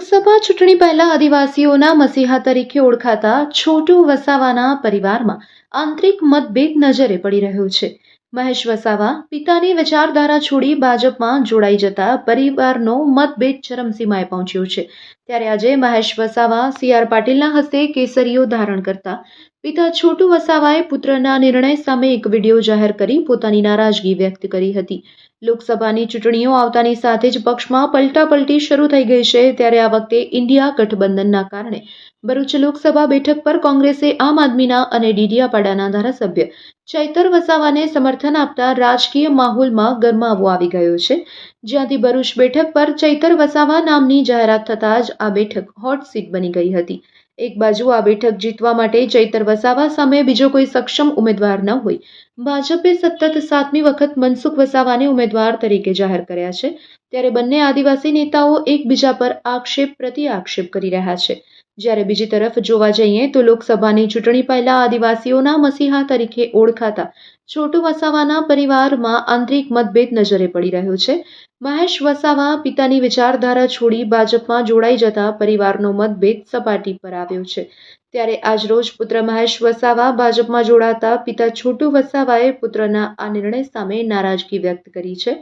લોકસભા ચૂંટણી પહેલા આદિવાસીઓના મસીહા તરીકે ઓળખાતા છોટુ વસાવાના પરિવારમાં આંતરિક મતભેદ નજરે પડી રહ્યો છે. મહેશ વસાવા પિતાની વિચારધારા છોડી ભાજપમાં જોડાઈ જતા પરિવારનો મતભેદ ચરમસીમાએ પહોંચ્યો છે. ત્યારે આજે મહેશ વસાવા સી.આર. પાટીલના હસ્તે કેસરીઓ ધારણ કરતા પિતા છોટુ વસાવાએ પુત્રના નિર્ણય સામે એક વિડીયો જાહેર કરી પોતાની નારાજગી વ્યક્ત કરી હતી. લોકસભાની ચૂંટણીઓ આવતાની સાથે જ પક્ષમાં પલટાપલટી શરૂ થઈ ગઈ છે. ત્યારે આ વખતે ઇન્ડિયા ગઠબંધનના કારણે ભરૂચ લોકસભા બેઠક પર કોંગ્રેસે આમ આદમીના અને ડેડિયાપાડાના ધારાસભ્ય ચૈતર વસાવાને સમર્થન આપતા રાજકીય માહોલમાં ગરમાવો આવી ગયો છે. જ્યાંથી ભરૂચ બેઠક પર ચૈતર વસાવા નામની જાહેરાત થતાં જ આ બેઠક હોટ સીટ બની ગઈ હતી. એક બાજુ આ બેઠક જીતવા માટે ચૈતર વસાવા સામે બીજો કોઈ સક્ષમ ઉમેદવાર ન હોય, ભાજપે સતત 7મી વખત મનસુખ વસાવાને ઉમેદવાર તરીકે જાહેર કર્યા છે. ત્યારે બંને આદિવાસી નેતાઓ એકબીજા પર આક્ષેપ પ્રતિ આક્ષેપ કરી રહ્યા છે. જ્યારે બીજી તરફ જોવા જઈએ તો લોકસભાની ચૂંટણી પહેલા આદિવાસીઓના મસીહા તરીકે ઓળખાતા છોટુ વસાવાના પરિવારમાં આંતરિક મતભેદ નજરે પડી રહ્યો છે. મહેશ વસાવા પિતાની વિચારધારા છોડી ભાજપમાં જોડાઈ જતા પરિવારનો મતભેદ સપાટી પર આવ્યો છે. ત્યારે આજરોજ પુત્ર મહેશ વસાવા ભાજપમાં જોડાતા પિતા છોટુ વસાવાએ પુત્રના આ નિર્ણય સામે નારાજગી વ્યક્ત કરી છે.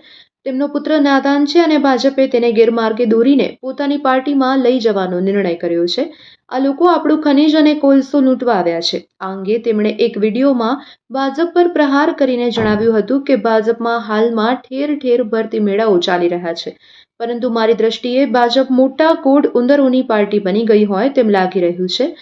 તેમનો પુત્ર નાદાન છે અને ભાજપે તેને ગેરમાર્ગે દોરીને પોતાની પાર્ટીમાં લઈ જવાનો નિર્ણય કર્યો છે. આ લોકો આપણું ખનીજ અને કોલસો લૂંટવા આવ્યા છે. આ અંગે તેમણે એક વિડીયોમાં ભાજપ પર પ્રહાર કરીને જણાવ્યું હતું કે ભાજપમાં હાલમાં ઠેર ઠેર ભરતી મેળાઓ ચાલી રહ્યા છે, પરંતુ મારી દ્રષ્ટિએ ભાજપ મોટા કોડ ઉંદરોની પાર્ટી બની ગઈ હોય તેમ લાગી રહ્યું છે.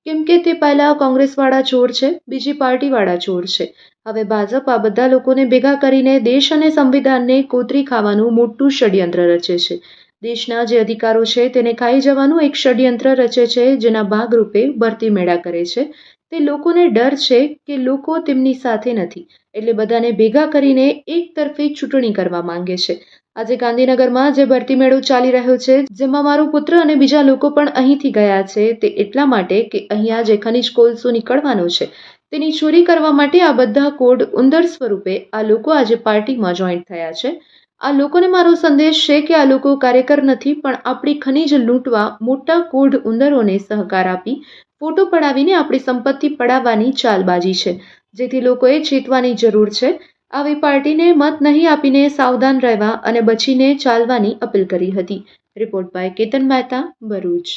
કેમ કે તે પહેલા કોંગ્રેસવાળા ચોર છે, બીજી પાર્ટીવાળા ચોર છે. હવે ભાજપ આ બધા લોકોને ભેગા કરીને દેશ અને સંવિધાનને કોતરી ખાવાનું મોટું ષડયંત્ર રચે છે. દેશના જે અધિકારો છે તેને ખાઈ જવાનું એક ષડયંત્ર રચે છે, જેના ભાગરૂપે ભરતી મેળા કરે છે. તે લોકોને ડર છે કે લોકો તેમની સાથે નથી, એટલે બધાને ભેગા કરીને એક તરફી ચૂંટણી કરવા માંગે છે. આજે ગાંધીનગરમાં જે ભરતી મેળો ચાલી રહ્યો છે, જેમાં મારો પુત્ર અને બીજા લોકો પણ અહીંથી ગયા છે, તે એટલા માટે કે અહીંયા જે ખનિજ કોલસો નીકળવાનો છે તેની ચોરી કરવા માટે આ બધા કોડ ઉંદર સ્વરૂપે આ લોકો આજે પાર્ટીમાં જોઈન્ટ થયા છે. આ લોકોને મારો સંદેશ છે કે આ લોકો કાર્યકર નથી, પણ આપણી ખનીજ લૂંટવા મોટા કોડ ઉંદરોને સહકાર આપી ફોટો પડાવીને આપણી સંપત્તિ પડાવવાની ચાલબાજી છે, જેથી લોકોએ ચેતવાની જરૂર છે. આવી પાર્ટીને મત નહીં આપીને સાવધાન રહેવા અને બચીને ચાલવાની અપીલ કરી હતી. Report by Ketan Mehta, Bharuch.